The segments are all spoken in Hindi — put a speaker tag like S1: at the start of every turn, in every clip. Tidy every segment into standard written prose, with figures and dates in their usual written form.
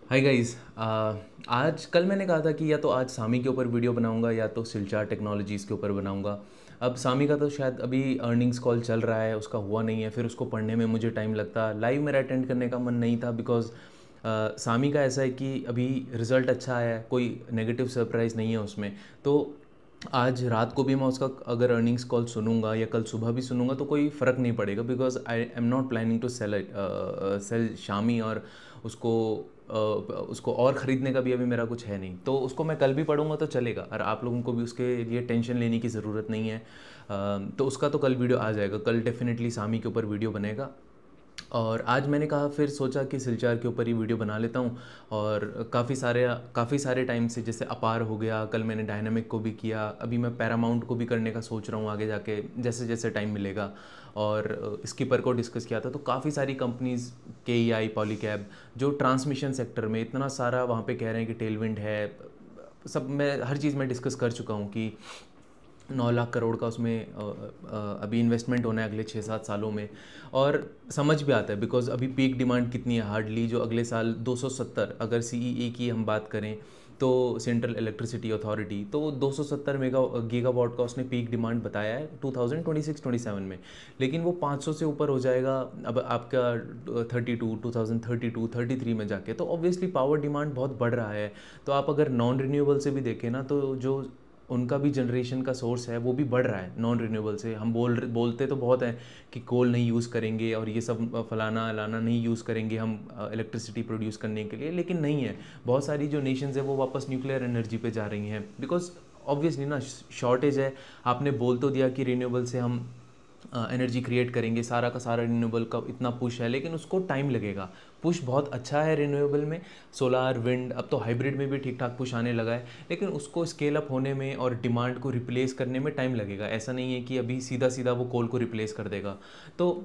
S1: Hi guys. आज कल मैंने कहा था कि या तो आज सामी के ऊपर वीडियो बनाऊंगा या तो सिलचार टेक्नोलॉजीज़ के ऊपर बनाऊंगा। अब सामी का तो शायद अभी अर्निंग्स कॉल चल रहा है, उसका हुआ नहीं है, फिर उसको पढ़ने में मुझे टाइम लगता। लाइव मेरा अटेंड करने का मन नहीं था बिकॉज सामी का ऐसा है कि अभी रिज़ल्ट अच्छा आया है, कोई नेगेटिव सरप्राइज़ नहीं है उसमें। तो आज रात को भी मैं उसका अगर अर्निंग्स कॉल सुनूंगा या कल सुबह भी सुनूंगा तो कोई फ़र्क नहीं पड़ेगा because I am not planning to sell शामी। और उसको उसको और ख़रीदने का भी अभी मेरा कुछ है नहीं, तो उसको मैं कल भी पढ़ूंगा तो चलेगा और आप लोगों को भी उसके लिए टेंशन लेने की ज़रूरत नहीं है। तो उसका तो कल वीडियो आ जाएगा, कल डेफिनेटली सामी के ऊपर वीडियो बनेगा। और आज मैंने कहा फिर सोचा कि सिलचार के ऊपर ही वीडियो बना लेता हूँ। और काफ़ी सारे टाइम से, जैसे अपार हो गया, कल मैंने डायनामिक को भी किया, अभी मैं पैरामाउंट को भी करने का सोच रहा हूँ आगे जाके जैसे जैसे टाइम मिलेगा। और स्कीपर को डिस्कस किया था, तो काफ़ी सारी कंपनीज़, के ई आई, पॉलीकैब, जो ट्रांसमिशन सेक्टर में इतना सारा वहाँ पे कह रहे हैं कि टेलविंड है। सब मैं हर चीज़ में डिस्कस कर चुका हूँ कि 9 लाख करोड़ का उसमें अभी इन्वेस्टमेंट होना है अगले 6-7 सालों में। और समझ भी आता है बिकॉज अभी पीक डिमांड कितनी है, हार्डली जो अगले साल 270, अगर सी ई ए की हम बात करें तो सेंट्रल इलेक्ट्रिसिटी अथॉरिटी, तो 270 गीगावाट का उसने पीक डिमांड बताया है 2026-27 में। लेकिन वो 500 से ऊपर हो जाएगा अब आपका 2033 में जाके, तो ऑब्वियसली पावर डिमांड बहुत बढ़ रहा है। तो आप अगर नॉन रिन्यूएबल से भी देखें ना, तो जो उनका भी जनरेशन का सोर्स है वो भी बढ़ रहा है नॉन रिन्यूएबल से। हम बोलते तो बहुत हैं कि कोल नहीं यूज़ करेंगे और ये सब फलाना अलाना नहीं यूज़ करेंगे हम इलेक्ट्रिसिटी प्रोड्यूस करने के लिए, लेकिन नहीं है। बहुत सारी जो नेशंस है वो वापस न्यूक्लियर एनर्जी पे जा रही हैं बिकॉज ऑब्वियसली ना शॉर्टेज है। आपने बोल तो दिया कि रिन्यूएबल से हम एनर्जी क्रिएट करेंगे, सारा का सारा रिन्यूएबल का इतना पुश है, लेकिन उसको टाइम लगेगा। पुश बहुत अच्छा है रिन्यूएबल में, सोलार विंड, अब तो हाइब्रिड में भी ठीक ठाक पुश आने लगा है, लेकिन उसको स्केल अप होने में और डिमांड को रिप्लेस करने में टाइम लगेगा। ऐसा नहीं है कि अभी सीधा सीधा वो कोल को रिप्लेस कर देगा। तो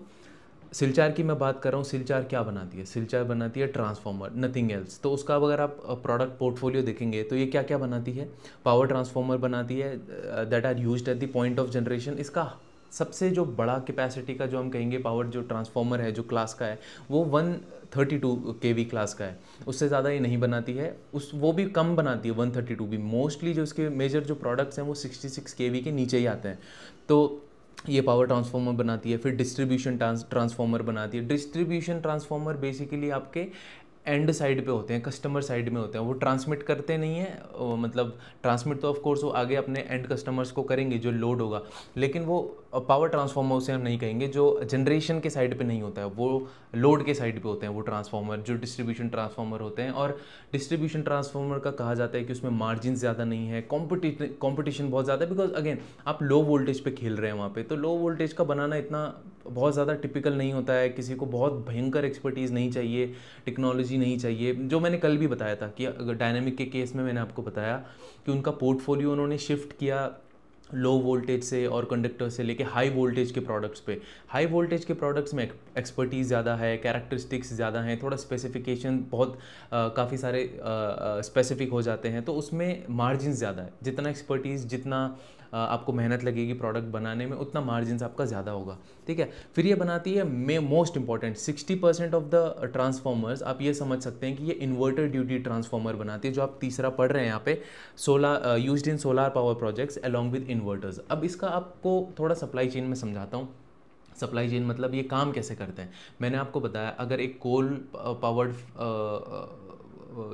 S1: सिलचार की मैं बात कर रहा हूँ, सिलचार क्या बनाती है? सिलचार बनाती है ट्रांसफार्मर, नथिंग एल्स। तो उसका अब अगर आप प्रोडक्ट पोर्टफोलियो देखेंगे तो ये क्या क्या बनाती है? पावर ट्रांसफार्मर बनाती है that are used at the point of generation. इसका सबसे जो बड़ा कैपेसिटी का जो हम कहेंगे पावर जो ट्रांसफार्मर है, जो क्लास का है, वो 132 kV क्लास का है। उससे ज़्यादा ये नहीं बनाती है, उस वो भी कम बनाती है 132 भी। मोस्टली जो इसके मेजर जो प्रोडक्ट्स हैं वो 66 kV के नीचे ही आते हैं। तो ये पावर ट्रांसफार्मर बनाती है। फिर डिस्ट्रीब्यूशन ट्रांसफार्मर बनाती है। डिस्ट्रीब्यूशन ट्रांसफार्मर बेसिकली आपके एंड साइड पे होते हैं, कस्टमर साइड में होते हैं, वो ट्रांसमिट करते नहीं हैं। मतलब ट्रांसमिट तो ऑफ कोर्स वो आगे अपने एंड कस्टमर्स को करेंगे जो लोड होगा, लेकिन वो पावर ट्रांसफार्मर उसे हम नहीं कहेंगे। जो जनरेशन के साइड पे नहीं होता है, वो लोड के साइड पे होते हैं वो ट्रांसफार्मर, जो डिस्ट्रीब्यूशन ट्रांसफार्मर होते हैं। और डिस्ट्रीब्यूशन ट्रांसफार्मर का कहा जाता है कि उसमें मार्जिन ज़्यादा नहीं है, कॉम्पिटिशन बहुत ज़्यादा है बिकॉज अगेन आप लो वोल्टेज पे खेल रहे हैं वहाँ पे। तो लो वोल्टेज का बनाना इतना बहुत ज़्यादा टिपिकल नहीं होता है, किसी को बहुत भयंकर एक्सपर्टीज़ नहीं चाहिए, टेक्नोलॉजी नहीं चाहिए। जो मैंने कल भी बताया था कि अगर डायनेमिक के केस में मैंने आपको बताया कि उनका पोर्टफोलियो उन्होंने शिफ्ट किया लो वोल्टेज से और कंडक्टर से लेके हाई वोल्टेज के प्रोडक्ट्स पे। हाई वोल्टेज के प्रोडक्ट्स में एक्सपर्टीज़ ज़्यादा है, कैरेक्टरिस्टिक्स ज़्यादा हैं, थोड़ा स्पेसिफिकेशन बहुत काफ़ी सारे स्पेसिफिक हो जाते हैं, तो उसमें मार्जिन ज़्यादा है। जितना एक्सपर्टीज़, जितना आपको मेहनत लगेगी प्रोडक्ट बनाने में, उतना मार्जिन आपका ज़्यादा होगा। ठीक है। फिर ये बनाती है my most important 60% of the transformers. आप ये समझ सकते हैं कि ये इन्वर्टर ड्यूटी ट्रांसफॉर्मर बनाती है, जो आप तीसरा पढ़ रहे हैं यहाँ पे, solar used in solar power projects along with inverters. अब इसका आपको थोड़ा सप्लाई चेन में समझाता हूँ। सप्लाई चेन मतलब ये काम कैसे करते हैं। मैंने आपको बताया अगर एक कोल पावर्ड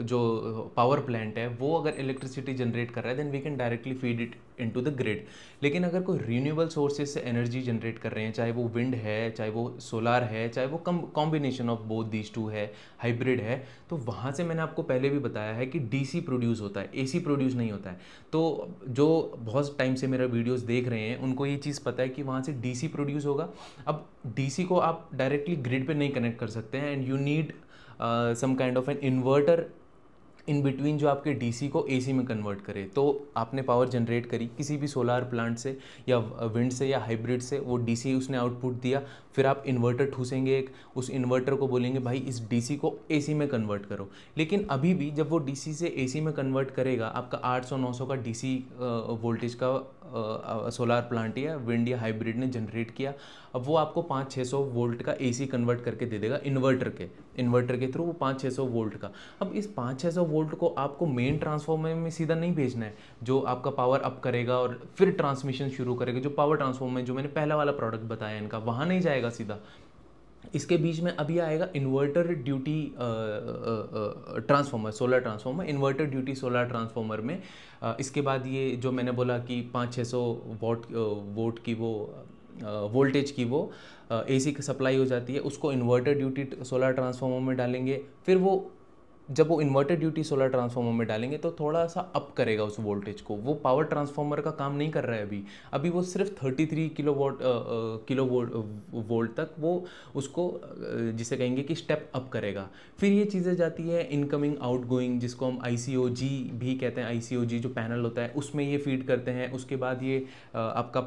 S1: जो पावर प्लांट है वो अगर इलेक्ट्रिसिटी जनरेट कर रहा है, then we can directly feed it into the grid. लेकिन अगर कोई रीन्यूएबल सोर्सेज से एनर्जी जनरेट कर रहे हैं, चाहे वो विंड है, चाहे वो सोलार है, चाहे वो combination of both these two है, हाइब्रिड है, तो वहाँ से मैंने आपको पहले भी बताया है कि डीसी प्रोड्यूस होता है, एसी प्रोड्यूस नहीं होता है। तो जो बहुत टाइम से मेरा वीडियोस देख रहे हैं उनको ये चीज़ पता है कि वहाँ से डीसी प्रोड्यूस होगा। अब डीसी को आप डायरेक्टली ग्रिड पे नहीं कनेक्ट कर सकते हैं, and you need some kind of an inverter in between जो आपके डीसी को एसी में कन्वर्ट करे। तो आपने पावर जनरेट करी किसी भी सोलार प्लांट से या विंड से या हाइब्रिड से, वो डीसी उसने आउटपुट दिया, फिर आप इन्वर्टर ठूसेंगे एक, उस इन्वर्टर को बोलेंगे भाई इस डीसी को एसी में कन्वर्ट करो। लेकिन अभी भी जब वो डीसी से एसी में कन्वर्ट करेगा, आपका 800-900 का डीसी वोल्टेज का सोलार प्लांट या विंड या हाइब्रिड ने जनरेट किया, अब वो आपको 500-600 वोल्ट का एसी कन्वर्ट करके दे देगा इन्वर्टर के थ्रू, वो 500-600 वोल्ट का। अब इस 500-600 वोल्ट को आपको मेन ट्रांसफार्मर में सीधा नहीं भेजना है, जो आपका पावर अप करेगा और फिर ट्रांसमिशन शुरू करेगा, जो पावर ट्रांसफार्मर जो मैंने पहला वाला प्रोडक्ट बताया इनका, वहाँ नहीं जाएगा सीधा। इसके बीच में अभी आएगा inverter duty transformer, solar transformer, inverter duty solar transformer में इसके बाद ये जो मैंने बोला कि 500-600 वोल्ट की वो वोल्टेज की वो एसी की सप्लाई हो जाती है, उसको इन्वर्टर ड्यूटी सोलर ट्रांसफार्मर में डालेंगे। फिर वो जब वो इन्वर्टर ड्यूटी सोलर ट्रांसफार्मर में डालेंगे तो थोड़ा सा अप करेगा उस वोल्टेज को। वो पावर ट्रांसफार्मर का काम नहीं कर रहा है अभी वो सिर्फ 33 किलो वोल्ट तक वो उसको जिसे कहेंगे कि स्टेप अप करेगा। फिर ये चीज़ें जाती है इनकमिंग आउटगोइंग, जिसको हम ICOG भी कहते हैं। ICOG जो पैनल होता है उसमें ये फीड करते हैं। उसके बाद ये आपका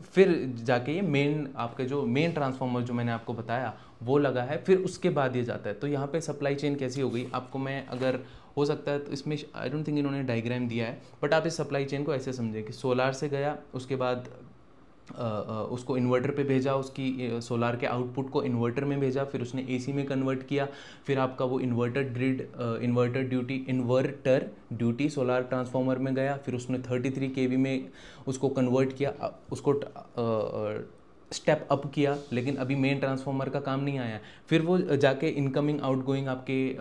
S1: फिर जाके ये मेन आपके जो मेन ट्रांसफार्मर जो मैंने आपको बताया वो लगा है, फिर उसके बाद ये जाता है। तो यहाँ पे सप्लाई चेन कैसी हो गई आपको, मैं अगर हो सकता है तो इसमें आई डोंट थिंक इन्होंने डायग्राम दिया है, बट आप इस सप्लाई चेन को ऐसे समझें कि सोलार से गया, उसके बाद उसको इन्वर्टर पे भेजा, उसकी सोलार के आउटपुट को इन्वर्टर में भेजा, फिर उसने AC में कन्वर्ट किया, फिर आपका वो इन्वर्टर ड्यूटी सोलार ट्रांसफार्मर में गया, फिर उसने 33 kV में उसको कन्वर्ट किया, उसको स्टेप अप किया, लेकिन अभी मेन ट्रांसफार्मर का काम नहीं आया। फिर वो जाके इनकमिंग आउटगोइंग आपके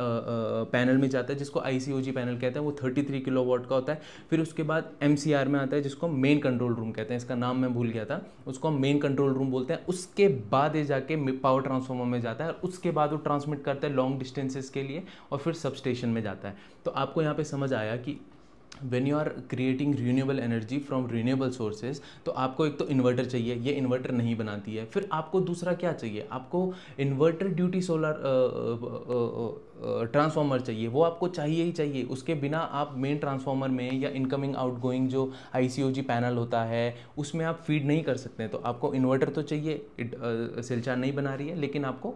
S1: पैनल में जाता है, जिसको ICOG पैनल कहते हैं। वो 33 किलोवाट का होता है। फिर उसके बाद MCR में आता है, जिसको हम मेन कंट्रोल रूम कहते हैं। इसका नाम मैं भूल गया था, उसको हम मेन कंट्रोल रूम बोलते हैं। उसके बाद ये जाके पावर ट्रांसफार्मर में जाता है, और उसके बाद वो ट्रांसमिट करता है लॉन्ग डिस्टेंसेस के लिए, और फिर सब स्टेशन में जाता है। तो आपको यहाँ पर समझ आया कि when you are creating renewable energy from renewable sources, तो आपको एक तो इन्वर्टर चाहिए, ये इन्वर्टर नहीं बनाती है। फिर आपको दूसरा क्या चाहिए, आपको इन्वर्टर ड्यूटी सोलर ट्रांसफार्मर चाहिए, वो आपको चाहिए ही चाहिए। उसके बिना आप मेन ट्रांसफार्मर में या इनकमिंग आउटगोइंग जो ICOG पैनल होता है उसमें आप फीड नहीं कर सकते हैं। तो आपको इन्वर्टर तो चाहिए, सिलचार नहीं बना रही है, लेकिन आपको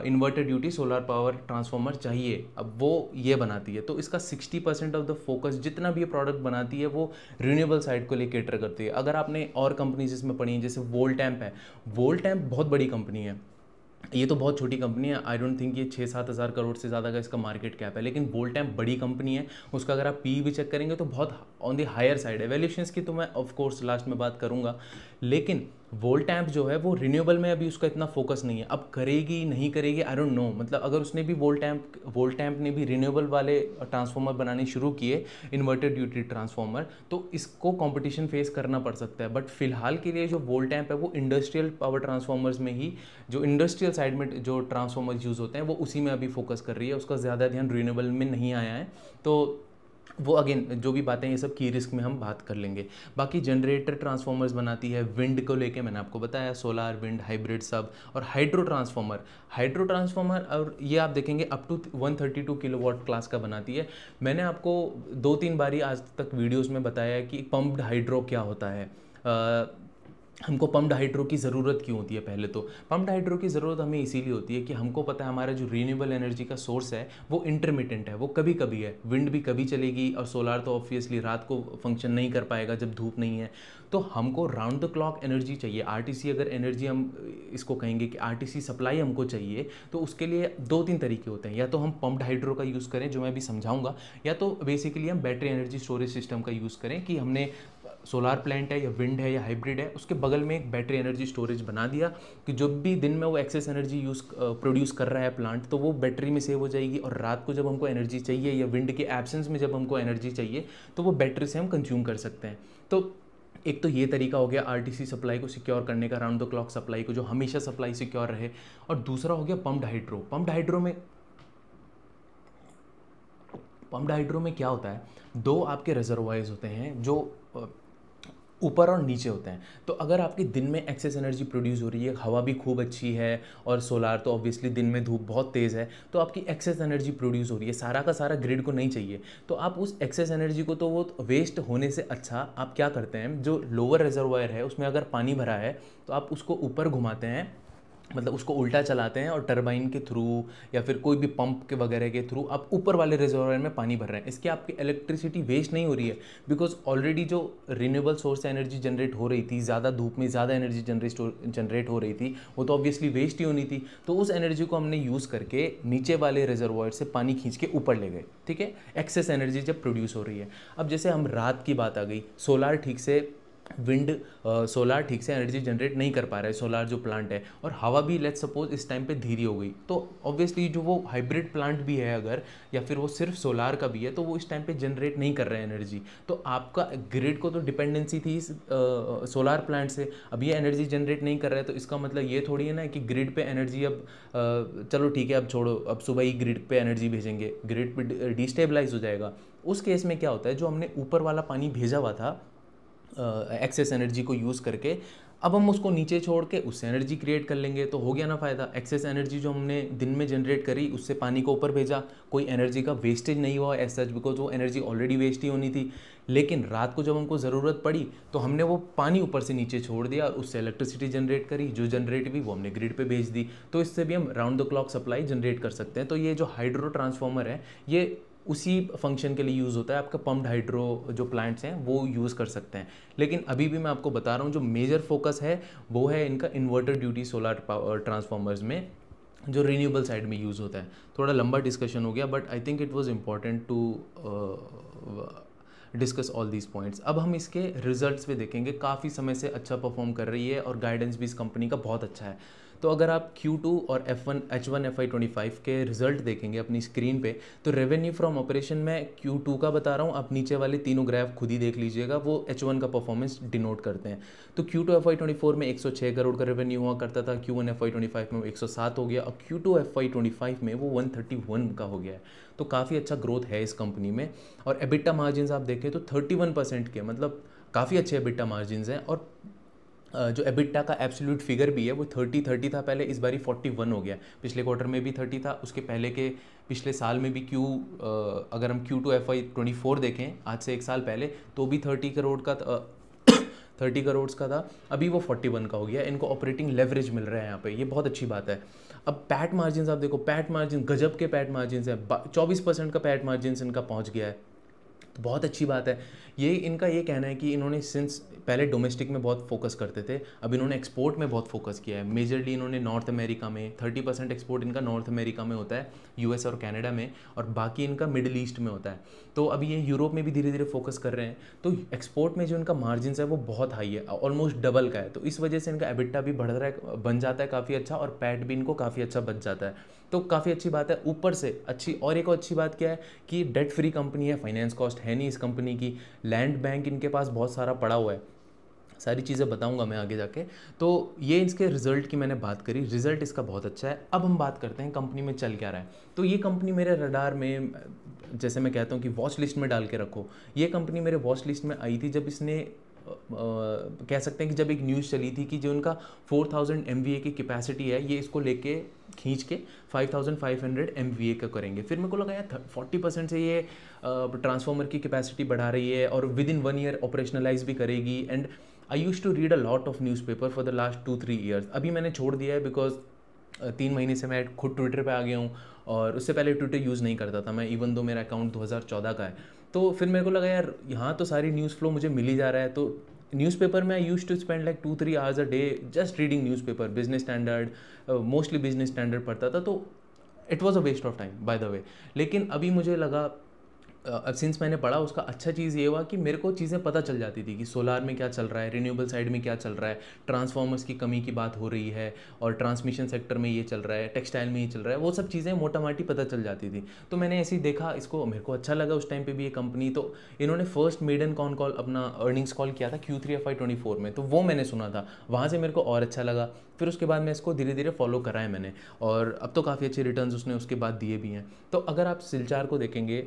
S1: inverter duty solar power transformer चाहिए। अब वो ये बनाती है, तो इसका 60% ऑफ द फोकस जितना भी ये प्रोडक्ट बनाती है वो रिन्यूएबल साइड को लेकर कैटर करती है। अगर आपने और कंपनीज इसमें पढ़ी हैं, जैसे वोल्टैम्प है, वोल्टैम्प बहुत बड़ी कंपनी है, ये तो बहुत छोटी कंपनी है। आई डोंट थिंक ये 6-7 हज़ार करोड़ से ज़्यादा का इसका मार्केट कैप है, लेकिन वोल्टैम्प बड़ी कंपनी है। उसका अगर आप PE भी चेक करेंगे तो बहुत ऑन द हायर साइड है। वैल्यूएशंस की तो मैं ऑफ कोर्स लास्ट में बात करूंगा, लेकिन वोल्टैम्प जो है वो रिन्यूएबल में अभी उसका इतना फोकस नहीं है। अब करेगी नहीं करेगी आई डोंट नो, मतलब अगर उसने भी वोल्टैम्प ने भी रिन्यूएबल वाले ट्रांसफार्मर बनाने शुरू किए, इन्वर्टर ड्यूटी ट्रांसफार्मर, तो इसको कंपटीशन फेस करना पड़ सकता है। बट फिलहाल के लिए जो वोल्टैम्प है वो इंडस्ट्रियल पावर ट्रांसफार्मर्स में ही, जो इंडस्ट्रियल साइड में जो ट्रांसफार्मर यूज़ होते हैं वो उसी में अभी फोकस कर रही है। उसका ज़्यादा ध्यान रिन्यूएबल में नहीं आया है। तो वो अगेन जो भी बातें ये सब की रिस्क में हम बात कर लेंगे। बाकी जनरेटर ट्रांसफार्मर्स बनाती है विंड को लेके, मैंने आपको बताया सोलार, विंड, हाइब्रिड सब, और हाइड्रो ट्रांसफार्मर और ये आप देखेंगे अप टू 132 किलोवाट क्लास का बनाती है। मैंने आपको 2-3 बारी आज तक वीडियोज़ में बताया है कि पम्प्ड हाइड्रो क्या होता है। हमको पम्प्ड हाइड्रो की ज़रूरत क्यों होती है। पहले तो पम्प्ड हाइड्रो की ज़रूरत हमें इसीलिए होती है कि हमको पता है हमारा जो रीन्यूएबल एनर्जी का सोर्स है वो इंटरमिटेंट है, वो कभी कभी है। विंड भी कभी चलेगी, और सोलार तो ऑब्वियसली रात को फंक्शन नहीं कर पाएगा जब धूप नहीं है। तो हमको राउंड द क्लॉक एनर्जी चाहिए। RTC अगर एनर्जी हम इसको कहेंगे कि RTC सप्लाई हमको चाहिए, तो उसके लिए 2-3 तरीके होते हैं। या तो हम पम्प्ड हाइड्रो का यूज़ करें, जो मैं अभी समझाऊंगा, या तो बेसिकली हम बैटरी एनर्जी स्टोरेज सिस्टम का यूज़ करें कि हमने सोलार प्लांट है या विंड है या हाइब्रिड है, उसके बगल में एक बैटरी एनर्जी स्टोरेज बना दिया कि जब भी दिन में वो एक्सेस एनर्जी प्रोड्यूस कर रहा है प्लांट, तो वो बैटरी में सेव हो जाएगी, और रात को जब हमको एनर्जी चाहिए या विंड के एब्सेंस में जब हमको एनर्जी चाहिए तो वो बैटरी से हम कंज्यूम कर सकते हैं। तो एक तो ये तरीका हो गया RTC सप्लाई को सिक्योर करने का, राउंड द क्लॉक सप्लाई को, जो हमेशा सप्लाई सिक्योर रहे। और दूसरा हो गया पम्प्ड हाइड्रो में क्या होता है, 2 आपके रिजर्वॉयर्स होते हैं जो ऊपर और नीचे होते हैं। तो अगर आपके दिन में एक्सेस एनर्जी प्रोड्यूस हो रही है, हवा भी खूब अच्छी है, और सोलार तो ऑब्वियसली दिन में धूप बहुत तेज़ है, तो आपकी एक्सेस एनर्जी प्रोड्यूस हो रही है, सारा का सारा ग्रिड को नहीं चाहिए, तो आप उस एक्सेस एनर्जी को, तो वो वेस्ट होने से अच्छा आप क्या करते हैं, जो लोअर रिजर्वायर है उसमें अगर पानी भरा है तो आप उसको ऊपर घुमाते हैं, मतलब उसको उल्टा चलाते हैं और टरबाइन के थ्रू या फिर कोई भी पंप के वगैरह के थ्रू आप ऊपर वाले रिजर्वायर में पानी भर रहे हैं। इसके आपकी इलेक्ट्रिसिटी वेस्ट नहीं हो रही है, बिकॉज ऑलरेडी जो रिन्यूएबल सोर्स से एनर्जी जनरेट हो रही थी, ज़्यादा धूप में ज़्यादा एनर्जी जनरेट हो रही थी, वो तो ऑब्वियसली वेस्ट ही होनी थी। तो उस एनर्जी को हमने यूज़ करके नीचे वाले रिजर्वायर से पानी खींच के ऊपर ले गए, ठीक है, एक्सेस एनर्जी जब प्रोड्यूस हो रही है। अब जैसे हम रात की बात आ गई, सोलार ठीक से विंड सोलार ठीक से एनर्जी जनरेट नहीं कर पा रहा है, सोलार जो प्लांट है, और हवा भी लेट्स सपोज इस टाइम पे धीरे हो गई, तो ऑब्वियसली जो वो हाइब्रिड प्लांट भी है अगर, या फिर वो सिर्फ सोलार का भी है, तो वो इस टाइम पे जनरेट नहीं कर रहे हैं एनर्जी। तो आपका ग्रिड को तो डिपेंडेंसी थी सोलार प्लांट से, अब ये एनर्जी जनरेट नहीं कर रहा है, तो इसका मतलब ये थोड़ी है ना कि ग्रिड पे एनर्जी अब चलो ठीक है अब छोड़ो, अब सुबह ही ग्रिड पे एनर्जी भेजेंगे, ग्रिड पे डिस्टेबलाइज हो जाएगा। उस केस में क्या होता है, जो हमने ऊपर वाला पानी भेजा हुआ था एक्सेस एनर्जी को यूज़ करके, अब हम उसको नीचे छोड़ के उससे एनर्जी क्रिएट कर लेंगे, तो हो गया ना फ़ायदा। एक्सेस एनर्जी जो हमने दिन में जनरेट करी उससे पानी को ऊपर भेजा, कोई एनर्जी का वेस्टेज नहीं हुआ एज सच, बिकॉज वो एनर्जी ऑलरेडी वेस्ट ही होनी थी। लेकिन रात को जब हमको ज़रूरत पड़ी तो हमने वो पानी ऊपर से नीचे छोड़ दिया और उससे इलेक्ट्रिसिटी जनरेट करी, जो जनरेट हुई वो हमने ग्रिड पे भेज दी। तो इससे भी हम round the clock supply generate कर सकते हैं। तो ये जो हाइड्रो ट्रांसफार्मर है ये उसी फंक्शन के लिए यूज़ होता है, आपका पम्प्ड हाइड्रो जो प्लांट्स हैं वो यूज़ कर सकते हैं। लेकिन अभी भी मैं आपको बता रहा हूँ जो मेजर फोकस है वो है इनका इन्वर्टर ड्यूटी सोलर ट्रांसफार्मर्स में, जो रिन्यूएबल साइड में यूज़ होता है। थोड़ा लंबा डिस्कशन हो गया, but I think it was important to discuss all these points. अब हम इसके रिजल्ट्स पे देखेंगे, काफ़ी समय से अच्छा परफॉर्म कर रही है और गाइडेंस भी इस कंपनी का बहुत अच्छा है। तो अगर आप Q2 और H1 FY25 के रिजल्ट देखेंगे अपनी स्क्रीन पे, तो रेवेन्यू फ्रॉम ऑपरेशन में Q2 का बता रहा हूँ, आप नीचे वाले तीनों ग्राफ खुद ही देख लीजिएगा, वो H1 का परफॉर्मेंस डिनोट करते हैं। तो Q2 FY24 में 106 करोड़ का रेवेन्यू हुआ करता था, Q1 FY25 में वो 107 हो गया और Q2 FY25 में वो 131 का हो गया है। तो काफ़ी अच्छा ग्रोथ है इस कंपनी में। और एबिटा मार्जिन आप देखें तो 31% के, मतलब काफ़ी अच्छे एबिटा मार्जिन हैं। और जो एबिटा का एब्सोल्यूट फिगर भी है वो 30 था पहले, इस बारी 41 हो गया। पिछले क्वार्टर में भी 30 था, उसके पहले के पिछले साल में भी अगर हम Q2 FY24 देखें आज से एक साल पहले, तो भी 30 करोड़ का 30 करोड़ का था, अभी वो 41 का हो गया। इनको ऑपरेटिंग लेवरेज मिल रहा है यहाँ पे, ये बहुत अच्छी बात है। अब पैट मार्जिन आप देखो, पैट मार्जिन गजब के पैट मार्जिन है, 24% का पैट मार्जिन इनका पहुँच गया है, तो बहुत अच्छी बात है। ये इनका ये कहना है कि इन्होंने सिंस पहले डोमेस्टिक में बहुत फोकस करते थे, अब इन्होंने एक्सपोर्ट में बहुत फोकस किया है। मेजरली इन्होंने नॉर्थ अमेरिका में 30% एक्सपोर्ट इनका नॉर्थ अमेरिका में होता है, यूएस और कनाडा में, और बाकी इनका मिडिल ईस्ट में होता है। तो अभी ये यूरोप में भी धीरे धीरे फोकस कर रहे हैं। तो एक्सपोर्ट में जो इनका मार्जिन है वो बहुत हाई है, ऑलमोस्ट डबल का है। तो इस वजह से इनका एबिटा भी बढ़ रहा है, बन जाता है काफ़ी अच्छा, और पैट भी इनको काफ़ी अच्छा बच जाता है। तो काफ़ी अच्छी बात है। ऊपर से अच्छी और एक अच्छी बात क्या है कि डेट फ्री कंपनी है, फाइनेंस कॉस्ट है नहीं इस कंपनी की, लैंड बैंक इनके पास बहुत सारा पड़ा हुआ है, सारी चीज़ें बताऊंगा मैं आगे जाके। तो ये इसके रिजल्ट की मैंने बात करी, रिजल्ट इसका बहुत अच्छा है। अब हम बात करते हैं कंपनी में चल क्या रहा है। तो ये कंपनी मेरे रडार में, जैसे मैं कहता हूँ कि वॉच लिस्ट में डाल के रखो, ये कंपनी मेरे वॉच लिस्ट में आई थी जब इसने कह सकते हैं कि जब एक न्यूज़ चली थी कि जो उनका 4000 MVA की कैपेसिटी है, ये इसको लेके खींच के 5500 MVA का करेंगे। फिर मेरे को लगा यार 40% से ये ट्रांसफार्मर की कैपेसिटी बढ़ा रही है और विद इन 1 ईयर ऑपरेशनलाइज भी करेगी। And I use to read a lot of newspaper for the last 2-3 years. अभी मैंने छोड़ दिया है बिकॉज 3 महीने से मैं खुद ट्विटर पे आ गया हूँ, और उससे पहले ट्विटर यूज़ नहीं करता था मैं, इवन दो मेरा अकाउंट 2014 का है। तो फिर मेरे को लगा यार यहाँ तो सारी न्यूज़ फ्लो मुझे मिल ही जा रहा है, तो न्यूज़पेपर में I use to spend like 2-3 hours a day just reading newspaper, Business Standard, mostly Business Standard पढ़ता था, तो it was a waste of time by the way. लेकिन अभी मुझे लगा सिंस मैंने पढ़ा, उसका अच्छा चीज़ ये हुआ कि मेरे को चीज़ें पता चल जाती थी कि सोलार में क्या चल रहा है, रिन्यूएबल साइड में क्या चल रहा है, ट्रांसफार्मर्स की कमी की बात हो रही है, और ट्रांसमिशन सेक्टर में ये चल रहा है, टेक्सटाइल में ये चल रहा है, वो सब चीज़ें मोटा माटी पता चल जाती थी। तो मैंने ऐसे ही देखा इसको, मेरे को अच्छा लगा उस टाइम पर भी ये कंपनी। तो इन्होंने फर्स्ट मेडन कॉन कॉल अपना अर्निंग्स कॉल किया था Q3 FY24 में, तो वो मैंने सुना था, वहाँ से मेरे को और अच्छा लगा। फिर उसके बाद मैं इसको धीरे धीरे फॉलो करा है मैंने, और अब तो काफ़ी अच्छे रिटर्न्स उसने उसके बाद दिए भी हैं। तो अगर आप सिलचार को देखेंगे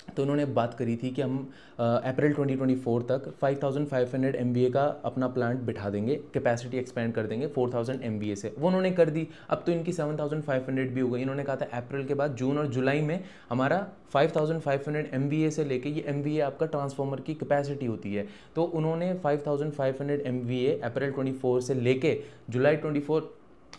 S1: तो उन्होंने बात करी थी कि हम अप्रैल 2024 तक 5500 MVA का अपना प्लांट बिठा देंगे, कैपेसिटी एक्सपेंड कर देंगे 4000 MVA से, वो उन्होंने कर दी। अब तो इनकी 7500 भी हो गई। इन्होंने कहा था अप्रैल के बाद जून और जुलाई में हमारा 5500 MVA से लेके, ये MVA आपका ट्रांसफार्मर की कैपेसिटी होती है, तो उन्होंने 5500 MVA अप्रैल 24 से लेके जुलाई 24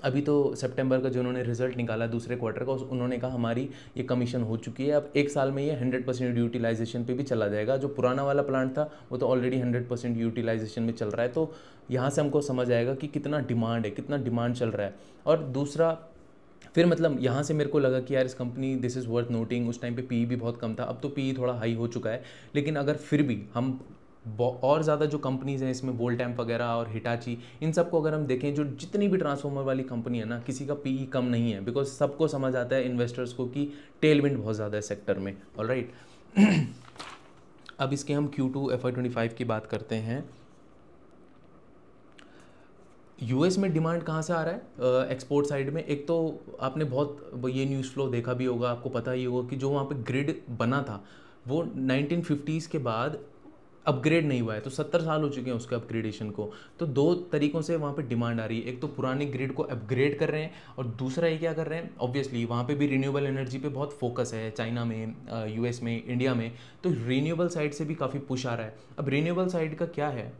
S1: अभी तो सितंबर का जो उन्होंने रिजल्ट निकाला दूसरे क्वार्टर का, उन्होंने कहा हमारी ये कमीशन हो चुकी है, अब 1 साल में ये 100% यूटिलाइजेशन पे भी चला जाएगा। जो पुराना वाला प्लांट था वो तो ऑलरेडी 100% यूटिलाइजेशन में चल रहा है। तो यहाँ से हमको समझ आएगा कि कितना डिमांड है, कितना डिमांड चल रहा है। और दूसरा फिर मतलब यहाँ से मेरे को लगा कि यार इस company this is worth noting. उस टाइम पे पी भी बहुत कम था, अब तो पी थोड़ा हाई हो चुका है। लेकिन अगर फिर भी हम और ज़्यादा जो कंपनीज़ हैं इसमें वोल्टैम्प वगैरह और हिटाची, इन सबको अगर हम देखें, जो जितनी भी ट्रांसफॉर्मर वाली कंपनी है ना, किसी का पी कम नहीं है, बिकॉज सबको समझ आता है इन्वेस्टर्स को कि टेलविंड बहुत ज़्यादा है सेक्टर में। ऑलराइट अब इसके हम Q2 FY25 की बात करते हैं। यूएस में डिमांड कहाँ से आ रहा है एक्सपोर्ट साइड में? एक तो आपने बहुत ये न्यूज़ फ्लो देखा भी होगा, आपको पता ही होगा कि जो वहाँ पे ग्रिड बना था वो 1950s के बाद अपग्रेड नहीं हुआ है। तो 70 साल हो चुके हैं उसके अपग्रेडेशन को। तो 2 तरीक़ों से वहाँ पे डिमांड आ रही है, एक तो पुराने ग्रिड को अपग्रेड कर रहे हैं, और दूसरा ये क्या कर रहे हैं, ऑब्वियसली वहाँ पे भी रिन्यूएबल एनर्जी पे बहुत फोकस है, चाइना में, यूएस में, इंडिया में। तो रिन्यूएबल साइड से भी काफ़ी पुश आ रहा है। अब रिन्यूएबल साइड का क्या है,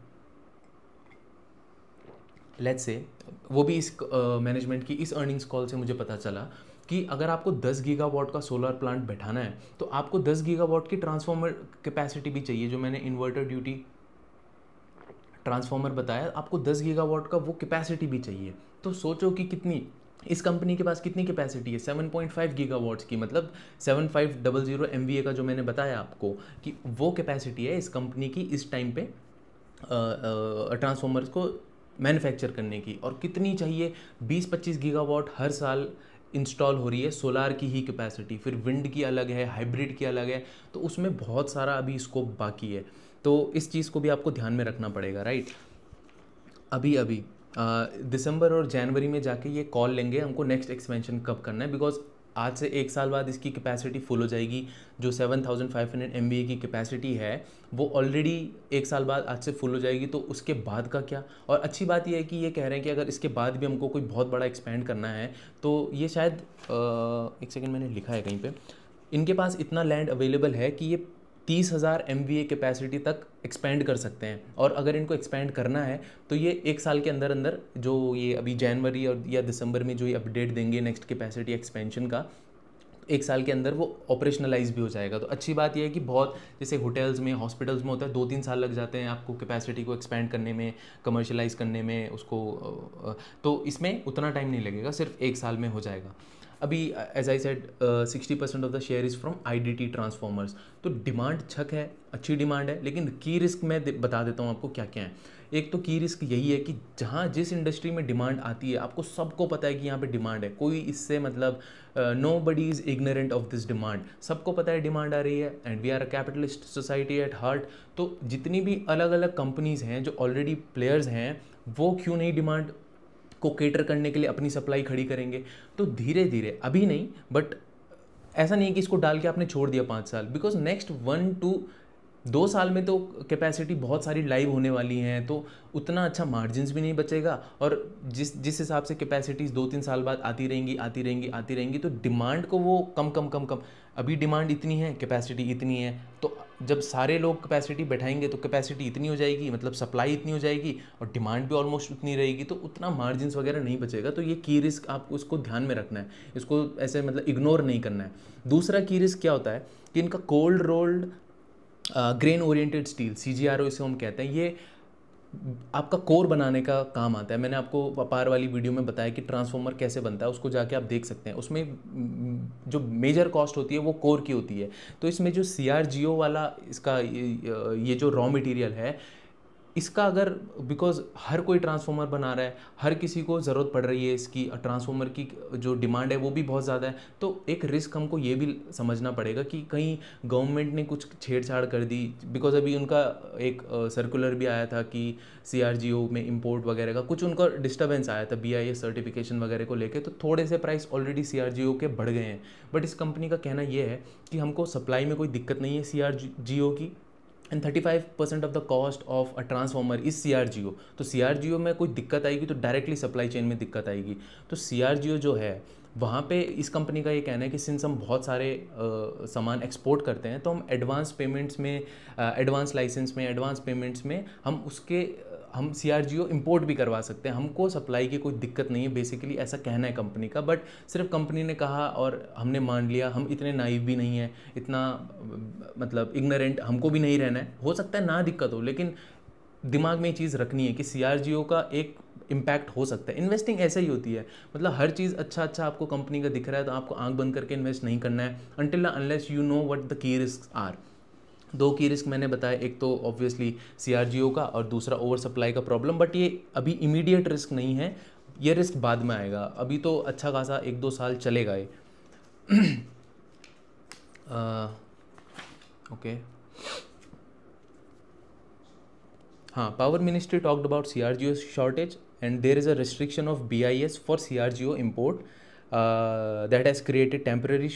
S1: लेट्स से वो भी इस मैनेजमेंट की इस अर्निंग्स कॉल से मुझे पता चला कि अगर आपको 10 गीगावाट का सोलर प्लांट बैठाना है तो आपको 10 गीगावाट की ट्रांसफॉर्मर कैपेसिटी भी चाहिए। जो मैंने इन्वर्टर ड्यूटी ट्रांसफॉर्मर बताया, आपको 10 गीगावाट का वो कैपेसिटी भी चाहिए। तो सोचो कि कितनी इस कंपनी के पास कितनी कैपेसिटी है, 7.5 गीगावाट्स की, मतलब 7500 MVA का जो मैंने बताया आपको कि वो कैपेसिटी है इस कंपनी की इस टाइम पे ट्रांसफॉर्मर्स को मैन्युफैक्चर करने की। और कितनी चाहिए, 20-25 गीगावाट हर साल इंस्टॉल हो रही है सोलार की ही कैपेसिटी, फिर विंड की अलग है, हाइब्रिड की अलग है। तो उसमें बहुत सारा अभी स्कोप बाकी है। तो इस चीज़ को भी आपको ध्यान में रखना पड़ेगा, राइट। अभी दिसंबर और जनवरी में जाके ये कॉल लेंगे हमको नेक्स्ट एक्सपेंशन कब करना है, बिकॉज आज से 1 साल बाद इसकी कैपेसिटी फुल हो जाएगी। जो 7500 MVA की कैपेसिटी है वो ऑलरेडी 1 साल बाद आज से फुल हो जाएगी। तो उसके बाद का क्या? और अच्छी बात यह है कि ये कह रहे हैं कि अगर इसके बाद भी हमको कोई बहुत बड़ा एक्सपेंड करना है तो ये शायद 1 सेकेंड मैंने लिखा है कहीं पे, इनके पास इतना लैंड अवेलेबल है कि ये 30,000 MVA कैपेसिटी तक एक्सपेंड कर सकते हैं। और अगर इनको एक्सपेंड करना है तो ये 1 साल के अंदर अंदर, जो ये अभी जनवरी और या दिसंबर में जो ये अपडेट देंगे नेक्स्ट कैपेसिटी एक्सपेंशन का, 1 साल के अंदर वो ऑपरेशनलाइज भी हो जाएगा। तो अच्छी बात यह है कि बहुत, जैसे होटल्स में, हॉस्पिटल्स में होता है 2-3 साल लग जाते हैं आपको कैपेसिटी को एक्सपेंड करने में, कमर्शलाइज करने में उसको, तो इसमें उतना टाइम नहीं लगेगा, सिर्फ 1 साल में हो जाएगा। अभी as I said 60% of the share is from IDT transformers. तो डिमांड छक है, अच्छी डिमांड है, लेकिन की रिस्क मैं बता देता हूँ आपको क्या क्या है। एक तो की रिस्क यही है कि जहाँ जिस इंडस्ट्री में डिमांड आती है आपको सबको पता है कि यहाँ पे डिमांड है, कोई इससे मतलब nobody is ignorant of this demand, सबको पता है डिमांड आ रही है। And we are a capitalist society at heart. तो जितनी भी अलग अलग कंपनीज़ हैं जो ऑलरेडी प्लेयर्स हैं, वो क्यों नहीं डिमांड को केटर करने के लिए अपनी सप्लाई खड़ी करेंगे। तो धीरे धीरे, अभी नहीं, बट ऐसा नहीं है कि इसको डाल के आपने छोड़ दिया 5 साल, बिकॉज नेक्स्ट 1-2 साल में तो कैपेसिटी बहुत सारी लाइव होने वाली हैं, तो उतना अच्छा मार्जिन्स भी नहीं बचेगा। और जिस हिसाब से कैपेसिटीज़ 2-3 साल बाद आती रहेंगी, तो डिमांड को वो कम। अभी डिमांड इतनी है, कैपेसिटी इतनी है, तो जब सारे लोग कैपेसिटी बैठाएंगे तो कैपेसिटी इतनी हो जाएगी, मतलब सप्लाई इतनी हो जाएगी, और डिमांड भी ऑलमोस्ट उतनी रहेगी, तो उतना मार्जिन्स वगैरह नहीं बचेगा। तो ये की रिस्क आपको इसको ध्यान में रखना है, इसको ऐसे मतलब इग्नोर नहीं करना है। दूसरा की रिस्क क्या होता है कि इनका cold rolled grain oriented steel, CGRO इसे हम कहते हैं, ये आपका कोर बनाने का काम आता है। मैंने आपको अपार वाली वीडियो में बताया कि ट्रांसफॉर्मर कैसे बनता है, उसको जाके आप देख सकते हैं। उसमें जो मेजर कॉस्ट होती है वो कोर की होती है। तो इसमें जो CRGO वाला इसका ये जो रॉ मटेरियल है, इसका अगर, बिकॉज हर कोई ट्रांसफॉर्मर बना रहा है, हर किसी को ज़रूरत पड़ रही है इसकी, ट्रांसफॉर्मर की जो डिमांड है वो भी बहुत ज़्यादा है। तो एक रिस्क हमको ये भी समझना पड़ेगा कि कहीं गवर्नमेंट ने कुछ छेड़छाड़ कर दी, बिकॉज अभी उनका एक सर्कुलर भी आया था कि CRGO में इंपोर्ट वगैरह का कुछ उनका डिस्टर्बेंस आया था, BIS सर्टिफिकेशन वगैरह को लेकर। तो थोड़े से प्राइस ऑलरेडी CRGO के बढ़ गए हैं। बट इस कंपनी का कहना ये है कि हमको सप्लाई में कोई दिक्कत नहीं है CRGO की, and 35% of the cost of a transformer is CRGO। तो CRGO में कोई दिक्कत आएगी तो डायरेक्टली सप्लाई चेन में दिक्कत आएगी। तो CRGO जो है वहाँ पे इस कंपनी का ये कहना है कि सिंस हम बहुत सारे सामान एक्सपोर्ट करते हैं, तो हम एडवांस पेमेंट्स में, एडवांस लाइसेंस में, एडवांस पेमेंट्स में हम उसके हम CRGO इंपोर्ट भी करवा सकते हैं, हमको सप्लाई की कोई दिक्कत नहीं है, बेसिकली ऐसा कहना है कंपनी का। बट सिर्फ कंपनी ने कहा और हमने मान लिया, हम इतने नाइव भी नहीं है, इतना मतलब इग्नोरेंट हमको भी नहीं रहना है। हो सकता है ना दिक्कत हो, लेकिन दिमाग में ये चीज़ रखनी है कि CRGO का एक इम्पैक्ट हो सकता है। इन्वेस्टिंग ऐसे ही होती है, मतलब हर चीज़ अच्छा अच्छा आपको कंपनी का दिख रहा है तो आपको आंख बंद करके इन्वेस्ट नहीं करना है until unless you know what the key risk are. 2 key risk मैंने बताया, एक तो ऑब्वियसली CRGO का और दूसरा ओवर सप्लाई का प्रॉब्लम। बट ये अभी इमीडिएट रिस्क नहीं है, ये रिस्क बाद में आएगा, अभी तो अच्छा खासा 1-2 साल चलेगा ये। ओके हाँ, power ministry talked about CRGO shortage and there is a restriction of BIS for CRGO import that has created temporary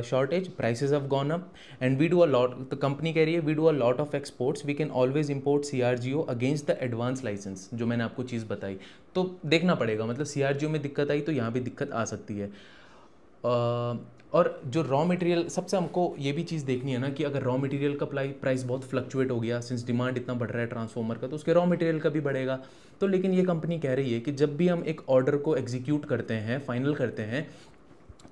S1: shortage. Prices have gone up and we do a lot, the company कह रही है we do a lot of exports, we can always import CRGO against the advance license, जो मैंने आपको चीज़ बताई। तो देखना पड़ेगा, मतलब CRGO में दिक्कत आई तो यहाँ भी दिक्कत आ सकती है। और जो रॉ मटेरियल, सबसे हमको ये भी चीज़ देखनी है ना कि अगर रॉ मटेरियल का प्राइस बहुत फ्लक्चुएट हो गया, सिंस डिमांड इतना बढ़ रहा है ट्रांसफॉर्मर का, तो उसके रॉ मटेरियल का भी बढ़ेगा। तो लेकिन ये कंपनी कह रही है कि जब भी हम एक ऑर्डर को एग्जीक्यूट करते हैं, फाइनल करते हैं,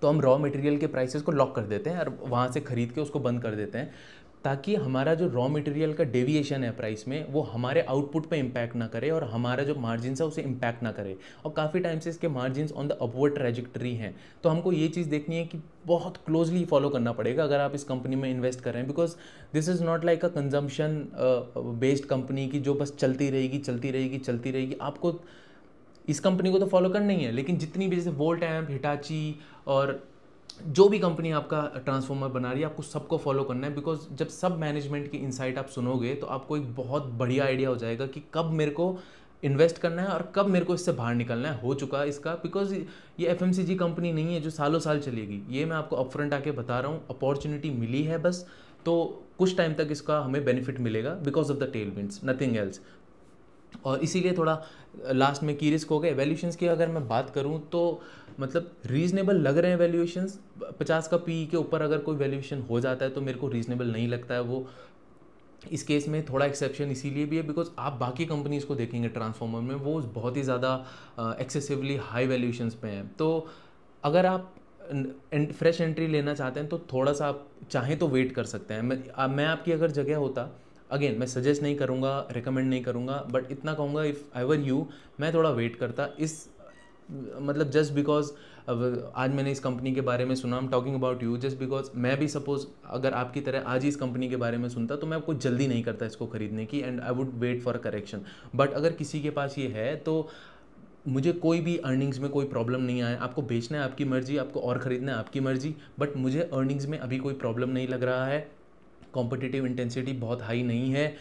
S1: तो हम रॉ मटेरियल के प्राइसेस को लॉक कर देते हैं और वहाँ से ख़रीद के उसको बंद कर देते हैं, ताकि हमारा जो रॉ मटेरियल का डेविएशन है प्राइस में, वो हमारे आउटपुट पे इम्पैक्ट ना करे और हमारा जो मार्जिन्स है उसे इम्पैक्ट ना करे। और काफ़ी टाइम से इसके margins on the upward trajectory हैं, तो हमको ये चीज़ देखनी है कि बहुत क्लोजली फॉलो करना पड़ेगा अगर आप इस कंपनी में इन्वेस्ट कर रहे हैं, because this is not like a consumption based company की जो बस चलती रहेगी चलती रहेगी चलती रहेगी। आपको इस कंपनी को तो फॉलो करना ही है, लेकिन जितनी भी जैसे वोल्टैम्प, हिटाची और जो भी कंपनी आपका ट्रांसफॉर्मर बना रही है, आपको सबको फॉलो करना है। बिकॉज जब सब मैनेजमेंट की इनसाइट आप सुनोगे तो आपको एक बहुत बढ़िया आइडिया हो जाएगा कि कब मेरे को इन्वेस्ट करना है और कब मेरे को इससे बाहर निकलना है। हो चुका है इसका, बिकॉज ये FMCG कंपनी नहीं है जो सालों साल चलेगी, ये मैं आपको अपफ्रंट आके बता रहा हूँ। अपॉर्चुनिटी मिली है बस, तो कुछ टाइम तक इसका हमें बेनिफिट मिलेगा because of the tell winds, nothing else. और इसीलिए थोड़ा लास्ट में की रिस्क हो गए। वैल्यूएशंस की अगर मैं बात करूं तो मतलब रीज़नेबल लग रहे हैं वैल्यूएशंस। 50 का PE के ऊपर अगर कोई वैल्यूएशन हो जाता है तो मेरे को रीज़नेबल नहीं लगता है वो। इस केस में थोड़ा एक्सेप्शन इसीलिए भी है बिकॉज आप बाकी कंपनीज़ को देखेंगे ट्रांसफॉर्मर में, वो बहुत ही ज़्यादा एक्सेसिवली हाई वैल्यूएशंस पे हैं। तो अगर आप फ्रेश एंट्री लेना चाहते हैं तो थोड़ा सा आप चाहें तो वेट कर सकते हैं। मैं आपकी अगर जगह होता, अगेन मैं सजेस्ट नहीं करूँगा, रिकमेंड नहीं करूँगा, बट इतना कहूँगा इफ़ आई वर यू, मैं थोड़ा वेट करता। इस मतलब जस्ट बिकॉज आज मैंने इस कंपनी के बारे में सुना, I am talking about you, just because मैं भी सपोज अगर आपकी तरह आज ही इस कंपनी के बारे में सुनता तो मैं कोई जल्दी नहीं करता इसको खरीदने की, and I would wait for a correction. But अगर किसी के पास ये है तो मुझे कोई भी अर्निंग्स में कोई प्रॉब्लम नहीं आया। आपको बेचना है आपकी मर्जी, आपको और ख़रीदना है आपकी मर्जी, बट मुझे अर्निंग्स में अभी कोई प्रॉब्लम नहीं लग रहा है। कॉम्पिटिटिव इंटेंसिटी बहुत हाई नहीं है,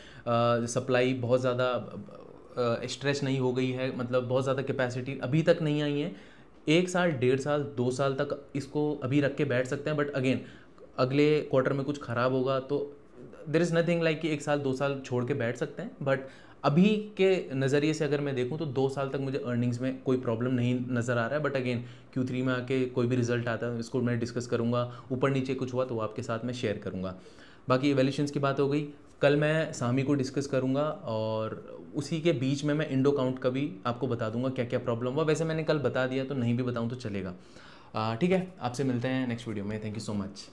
S1: सप्लाई बहुत ज़्यादा स्ट्रेच नहीं हो गई है, मतलब बहुत ज़्यादा कैपेसिटी अभी तक नहीं आई है। 1 साल, 1.5 साल, 2 साल तक इसको अभी रख के बैठ सकते हैं, बट अगेन अगले क्वार्टर में कुछ ख़राब होगा तो देयर इज़ नथिंग लाइक कि 1 साल 2 साल छोड़ के बैठ सकते हैं। बट अभी के नज़रिए से अगर मैं देखूं तो 2 साल तक मुझे अर्निंग्स में कोई प्रॉब्लम नहीं नज़र आ रहा है। बट अगेन Q3 में आके कोई भी रिजल्ट आता है इसको मैं डिस्कस करूँगा, ऊपर नीचे कुछ हुआ तो वो आपके साथ में शेयर करूँगा। बाकी वैल्यूएशंस की बात हो गई, कल मैं सामी को डिस्कस करूँगा और उसी के बीच में मैं इंडो काउंट का भी आपको बता दूंगा क्या क्या प्रॉब्लम हुआ। वैसे मैंने कल बता दिया तो नहीं भी बताऊँ तो चलेगा। ठीक है, आपसे मिलते हैं नेक्स्ट वीडियो में। Thank you so much.